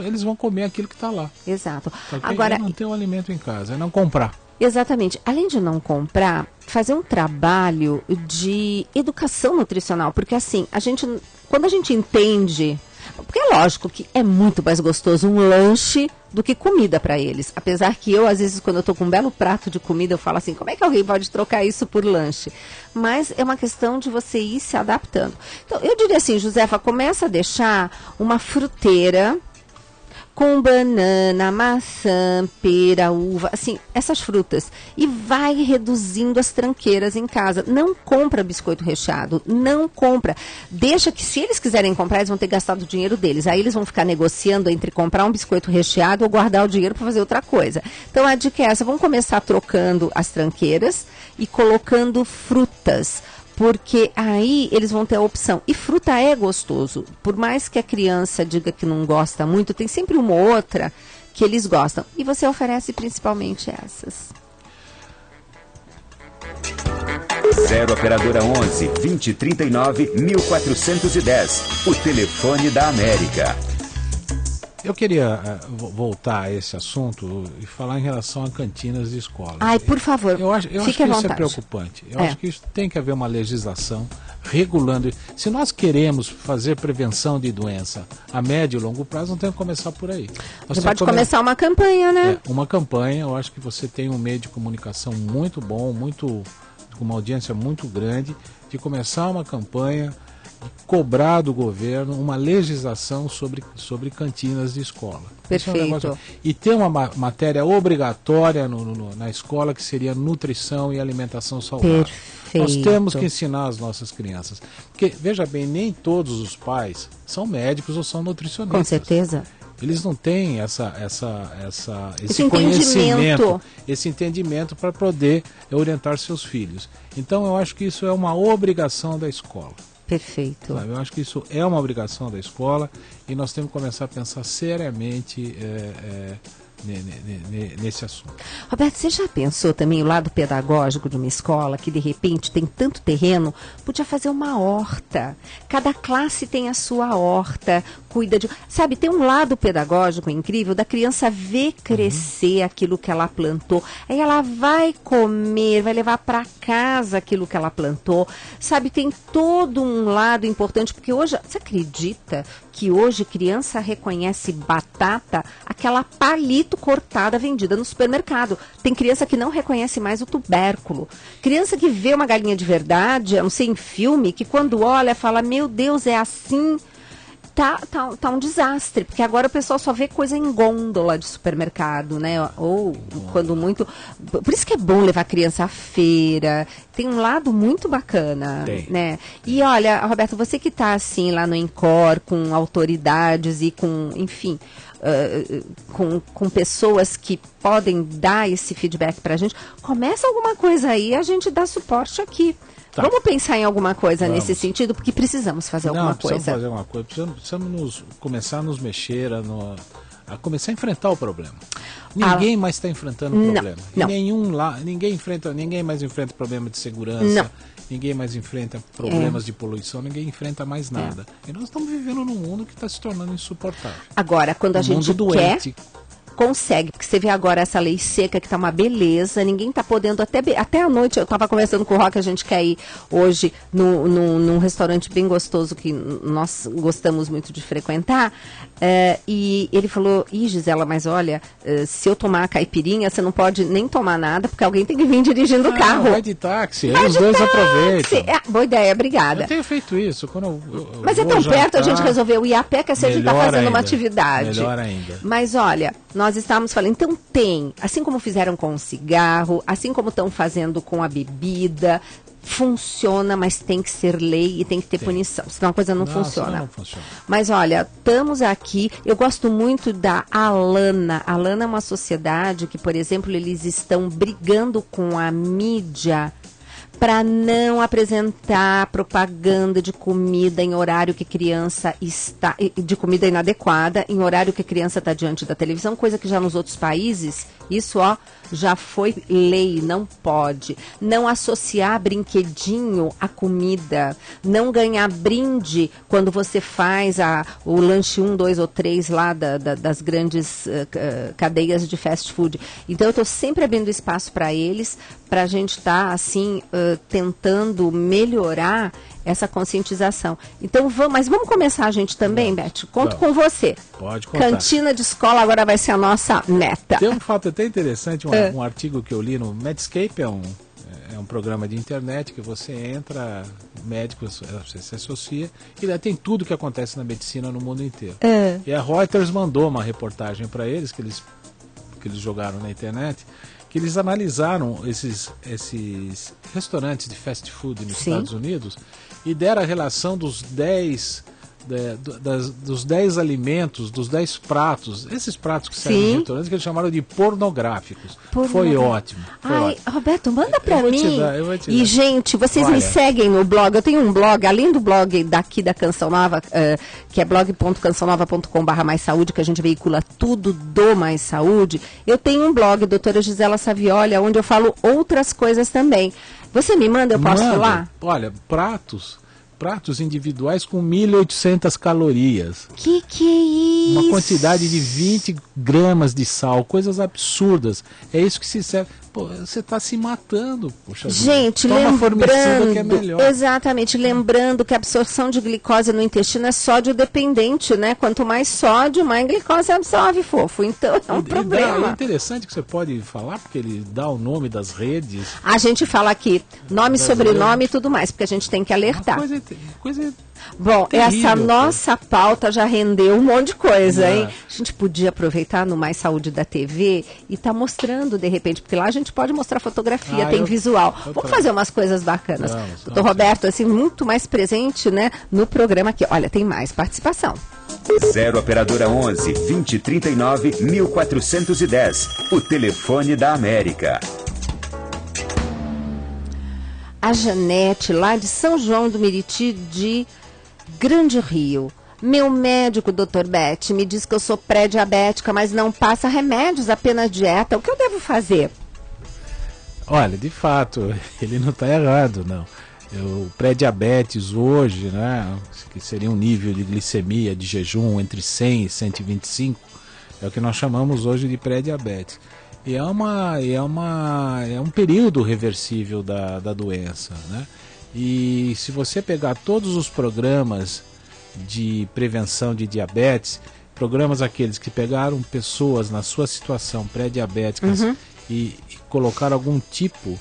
eles vão comer aquilo que está lá. Exato. Agora, não ter o alimento em casa, é não comprar. Exatamente. Além de não comprar, fazer um trabalho de educação nutricional, porque assim, quando a gente entende, porque é lógico que é muito mais gostoso um lanche do que comida para eles. Apesar que eu, às vezes, quando eu estou com um belo prato de comida, eu falo assim, como é que alguém pode trocar isso por lanche? Mas é uma questão de você ir se adaptando. Então, eu diria assim, Josefa, começa a deixar uma fruteira com banana, maçã, pera, uva, assim, essas frutas. E vai reduzindo as tranqueiras em casa. Não compra biscoito recheado, não compra. Deixa que, se eles quiserem comprar, eles vão ter gastado o dinheiro deles. Aí eles vão ficar negociando entre comprar um biscoito recheado ou guardar o dinheiro para fazer outra coisa. Então a dica é essa, vamos começar trocando as tranqueiras e colocando frutas. Porque aí eles vão ter a opção. E fruta é gostoso. Por mais que a criança diga que não gosta muito, tem sempre uma ou outra que eles gostam. E você oferece principalmente essas. 0 Operadora 11 2039 1410, o telefone da América. Eu queria voltar a esse assunto e falar em relação a cantinas de escola. Ai, por favor, eu acho que isso é preocupante. Eu acho que isso tem que haver uma legislação regulando. Se nós queremos fazer prevenção de doença a médio e longo prazo, não tem que começar por aí. Você pode começar uma campanha, né? Uma campanha, eu acho que você tem um meio de comunicação muito bom, com uma audiência muito grande, de começar uma campanha, cobrar do governo uma legislação sobre cantinas de escola. Perfeito. E ter uma matéria obrigatória na escola, que seria nutrição e alimentação saudável. Perfeito. Nós temos que ensinar as nossas crianças. Porque, veja bem, nem todos os pais são médicos ou são nutricionistas. Com certeza. Eles não têm esse conhecimento, esse entendimento para poder orientar seus filhos. Então, eu acho que isso é uma obrigação da escola. Perfeito. Sabe? Eu acho que isso é uma obrigação da escola e nós temos que começar a pensar seriamente nesse assunto. Roberto, você já pensou também o lado pedagógico de uma escola que de repente tem tanto terreno, podia fazer uma horta. Cada classe tem a sua horta, cuida de... Sabe, tem um lado pedagógico incrível da criança ver crescer aquilo que ela plantou. Aí ela vai comer, vai levar para casa aquilo que ela plantou. Sabe, tem todo um lado importante, porque hoje, você acredita que hoje criança reconhece batata, aquela palito cortada vendida no supermercado. Tem criança que não reconhece mais o tubérculo. Criança que vê uma galinha de verdade, eu não sei, em filme, que quando olha fala, meu Deus, é assim... Tá um desastre, porque agora o pessoal só vê coisa em gôndola de supermercado, né? Ou, quando muito... Por isso que é bom levar a criança à feira. Tem um lado muito bacana, né? E olha, Roberto, você que está assim lá no Incor, com autoridades e com, enfim... com pessoas que podem dar esse feedback pra gente, começa alguma coisa aí, a gente dá suporte aqui. Tá. Vamos pensar em alguma coisa nesse sentido, porque precisamos fazer alguma coisa. Precisamos fazer alguma coisa, precisamos começar a nos mexer, a começar a enfrentar o problema. Ninguém mais está enfrentando o problema. Ninguém mais enfrenta problema de segurança, ninguém mais enfrenta problemas de poluição, ninguém enfrenta mais nada. E nós estamos vivendo num mundo que está se tornando insuportável. Agora, quando a gente quer... consegue, porque você vê agora essa lei seca que tá uma beleza, ninguém tá podendo, até à noite, eu tava conversando com o Roque, a gente quer ir hoje num restaurante bem gostoso que nós gostamos muito de frequentar, e ele falou, Gisela, mas olha, se eu tomar a caipirinha, você não pode nem tomar nada, porque alguém tem que vir dirigindo o carro. Vai de táxi, os dois aproveitam. Boa ideia, obrigada. Eu tenho feito isso. Mas é tão perto, a gente resolveu ir a pé, que assim a gente tá fazendo uma atividade. Melhor ainda. Mas olha, nós estávamos falando, então tem, assim como fizeram com o cigarro, assim como estão fazendo com a bebida, funciona, mas tem que ser lei e tem que ter punição, senão a coisa não funciona. Não funciona. Mas olha, estamos aqui, eu gosto muito da Alana. A Alana é uma sociedade que, por exemplo, eles estão brigando com a mídia para não apresentar propaganda de comida em horário que criança está, de comida inadequada, em horário que a criança está diante da televisão, coisa que já nos outros países, isso já foi lei, não pode. Não associar brinquedinho à comida, não ganhar brinde quando você faz o lanche 1, 2 ou 3 lá das grandes cadeias de fast food. Então eu estou sempre abrindo espaço para eles, para a gente estar assim tentando melhorar essa conscientização. Então mas vamos começar a gente também, Beth? Conto com você. Pode contar. Cantina de escola agora vai ser a nossa meta. Tem um fato até interessante, um artigo que eu li no Medscape, é um programa de internet que você entra, médico, você se associa, e lá tem tudo que acontece na medicina no mundo inteiro. E a Reuters mandou uma reportagem para eles, que eles jogaram na internet, que eles analisaram esses restaurantes de fast food nos Estados Unidos e deram a relação dos 10 alimentos, dos 10 pratos, esses pratos que saem nos restaurantes, que eles chamaram de pornográficos. Foi ótimo. Roberto, manda pra mim. Eu vou te dar. E, gente, vocês me seguem no blog. Eu tenho um blog, além do blog daqui da Canção Nova, que é blog.cançãonova.com/mais-saúde, que a gente veicula tudo do Mais Saúde. Eu tenho um blog, doutora Gisela Saviola, onde eu falo outras coisas também. Você me manda, eu posso falar? Olha, pratos individuais com 1.800 calorias. Que é isso? Uma quantidade de 20 gramas de sal, coisas absurdas. É isso que se serve. Pô, você está se matando, poxa. Gente, lembrando, que é melhor. Exatamente, lembrando que a absorção de glicose no intestino é sódio dependente, né? Quanto mais sódio, mais glicose absorve, fofo. Então é um problema. É interessante que você pode falar, porque ele dá o nome das redes. A gente fala aqui, nome, sobrenome e tudo mais, porque a gente tem que alertar. Coisa Bom, terrível, essa nossa pauta já rendeu um monte de coisa, hein? A gente podia aproveitar no Mais Saúde da TV e tá mostrando, de repente, porque lá a gente pode mostrar fotografia, tem visual. Vamos fazer umas coisas bacanas. Doutor Roberto, assim, muito mais presente, né, no programa aqui. Olha, tem mais participação. 0 Operadora 11 2039 1410. O telefone da América. A Janete, lá de São João do Meriti, de Grande Rio. Meu médico, Dr. Beth, me diz que eu sou pré-diabética, mas não passa remédios, apenas dieta. O que eu devo fazer? Olha, de fato, ele não está errado, não. O pré-diabetes hoje, né, que seria um nível de glicemia de jejum entre 100 e 125, é o que nós chamamos hoje de pré-diabetes. E é um período reversível da doença, né? E se você pegar todos os programas de prevenção de diabetes, programas aqueles que pegaram pessoas na sua situação pré-diabéticas e colocaram algum tipo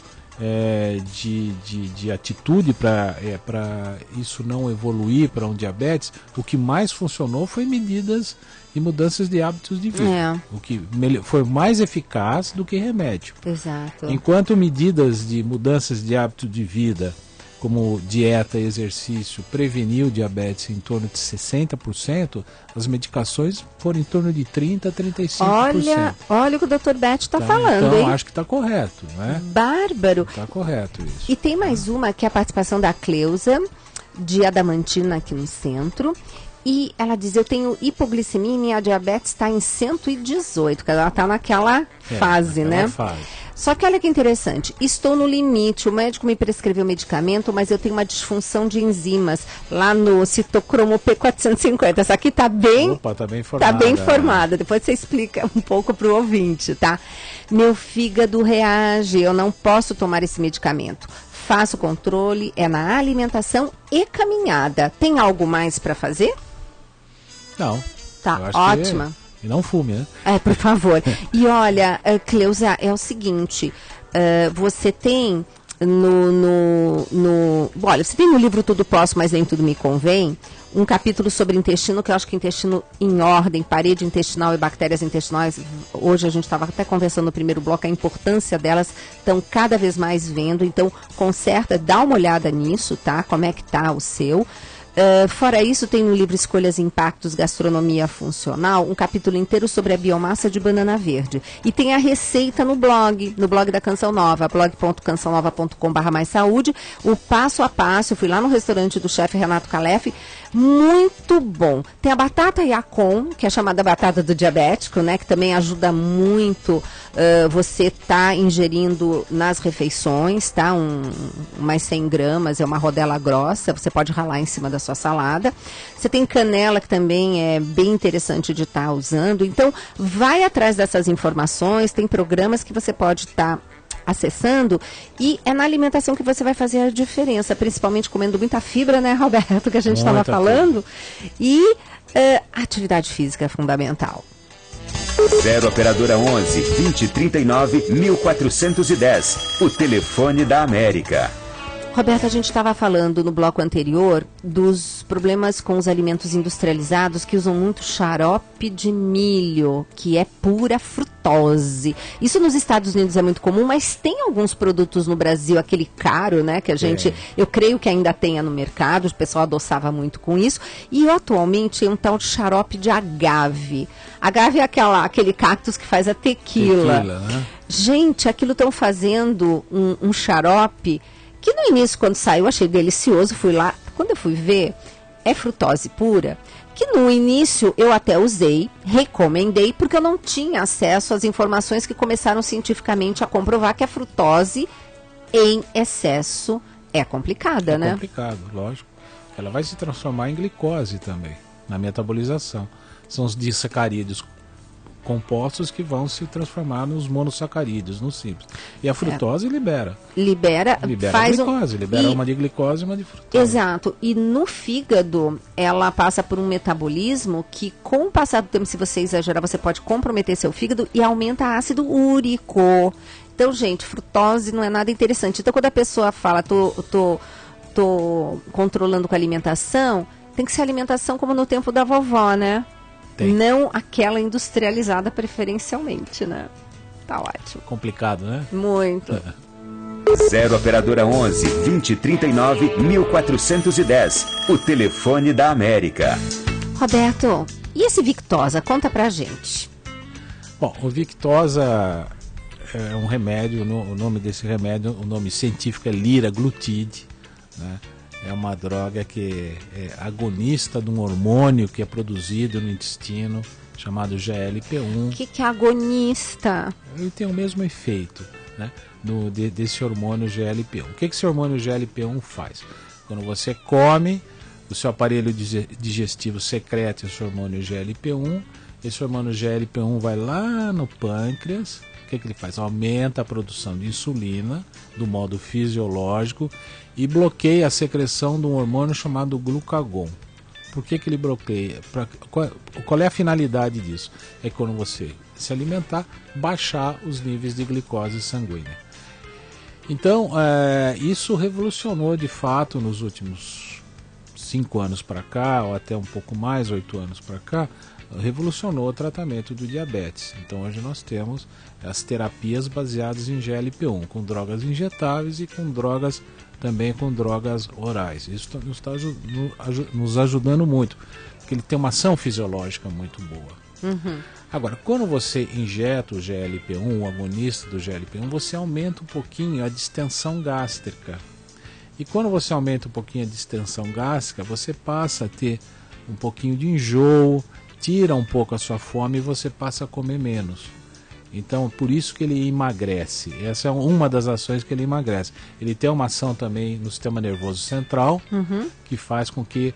de atitude para isso não evoluir para um diabetes, o que mais funcionou foi medidas e mudanças de hábitos de vida, o que foi mais eficaz do que remédio. Exato. Enquanto medidas de mudanças de hábito de vida, como dieta e exercício, preveniu o diabetes em torno de 60%, as medicações foram em torno de 30% a 35%. Olha o que o Dr. Beth está falando, então, hein? Acho que está correto, né? Bárbaro. Está correto isso. E tem mais uma, que é a participação da Cleusa, de Adamantina, aqui no centro. E ela diz, eu tenho hipoglicemia e minha diabetes está em 118, porque ela está naquela fase, né? Só que olha que interessante, estou no limite, o médico me prescreveu medicamento, mas eu tenho uma disfunção de enzimas lá no citocromo P450. Essa aqui está bem, tá bem informada. Tá bem informada, depois você explica um pouco para o ouvinte, tá? Meu fígado reage, eu não posso tomar esse medicamento. Faço controle, é na alimentação e caminhada. Tem algo mais para fazer? Não. Tá, ótima. E não fume, né? Por favor. E olha, Cleusa, é o seguinte, você tem olha, você tem no livro Tudo Posso, mas nem tudo me convém, um capítulo sobre intestino, que eu acho que intestino em ordem, parede intestinal e bactérias intestinais, hoje a gente estava até conversando no primeiro bloco, a importância delas estão cada vez mais vendo, então conserta, dá uma olhada nisso, tá? Como é que tá o seu. Fora isso, tem no livro Escolhas e Impactos, Gastronomia Funcional, um capítulo inteiro sobre a biomassa de banana verde. E tem a receita no blog da Canção Nova, blog.cançãonova.com/maissaúde, o passo a passo. Eu fui lá no restaurante do chefe Renato Calef, muito bom. Tem a batata Yacon, que é chamada batata do diabético, né, que também ajuda muito você tá ingerindo nas refeições, tá? Mais 100 gramas, é uma rodela grossa, você pode ralar em cima da sua salada. Você tem canela, que também é bem interessante de estar usando. Então, vai atrás dessas informações, tem programas que você pode estar acessando, e é na alimentação que você vai fazer a diferença, principalmente comendo muita fibra, né, Roberto, que a gente estava falando, e atividade física é fundamental. 0 Operadora 11 2039 1410, o telefone da América. Roberta, a gente estava falando no bloco anterior dos problemas com os alimentos industrializados que usam muito xarope de milho, que é pura frutose. Isso nos Estados Unidos é muito comum, mas tem alguns produtos no Brasil, aquele caro, né, que a gente, eu creio que ainda tenha no mercado, o pessoal adoçava muito com isso, e atualmente é um tal de xarope de agave. Agave é aquele cactus que faz a tequila. Né? Gente, aquilo estão fazendo um xarope que no início, quando saiu, eu achei delicioso, fui lá, quando eu fui ver, é frutose pura, que no início eu até usei, recomendei, porque eu não tinha acesso às informações que começaram cientificamente a comprovar que a frutose em excesso é complicada, né? É complicado, lógico. Ela vai se transformar em glicose também, na metabolização. São os disacarídeos compostos que vão se transformar nos monossacarídeos, no simples. E a frutose libera faz a glicose, libera uma de glicose e uma de frutose. Exato. E no fígado, ela passa por um metabolismo que, com o passar do tempo, se você exagerar, você pode comprometer seu fígado e aumenta ácido úrico. Então, gente, frutose não é nada interessante. Então, quando a pessoa fala, tô controlando com a alimentação, tem que ser alimentação como no tempo da vovó, né? Não aquela industrializada preferencialmente, né? Tá ótimo. Complicado, né? Muito. 0 Operadora 11 2039 1410, o telefone da América. Roberto, e esse Victosa? Conta pra gente. Bom, o Victosa é um remédio, o nome desse remédio, o nome científico é liraglutide, né? É uma droga que é agonista de um hormônio que é produzido no intestino, chamado GLP-1. O que é agonista? Ele tem o mesmo efeito, né, desse hormônio GLP-1. O que esse hormônio GLP-1 faz? Quando você come, o seu aparelho digestivo secreta esse hormônio GLP-1, esse hormônio GLP-1 vai lá no pâncreas. O que ele faz? Aumenta a produção de insulina do modo fisiológico e bloqueia a secreção de um hormônio chamado glucagon. Por que ele bloqueia? Qual é a finalidade disso? É quando você se alimentar, baixar os níveis de glicose sanguínea. Então, isso revolucionou de fato nos últimos 5 anos para cá, ou até um pouco mais, 8 anos para cá, revolucionou o tratamento do diabetes. Então hoje nós temos as terapias baseadas em GLP-1, com drogas injetáveis e também com drogas orais. Isso está nos ajudando muito, porque ele tem uma ação fisiológica muito boa. Uhum. Agora, quando você injeta o GLP-1, o agonista do GLP-1, você aumenta um pouquinho a distensão gástrica. E quando você aumenta um pouquinho a distensão gástrica, você passa a ter um pouquinho de enjoo, tira um pouco a sua fome e você passa a comer menos. Então, por isso que ele emagrece. Essa é uma das ações que ele emagrece. Ele tem uma ação também no sistema nervoso central, que faz com que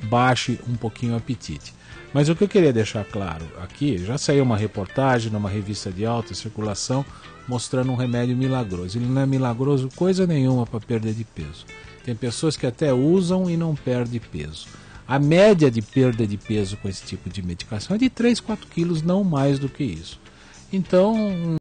baixe um pouquinho o apetite. Mas o que eu queria deixar claro aqui, já saiu uma reportagem numa revista de alta circulação mostrando um remédio milagroso. Ele não é milagroso coisa nenhuma para perda de peso. Tem pessoas que até usam e não perdem peso. A média de perda de peso com esse tipo de medicação é de 3, 4 quilos, não mais do que isso. Então,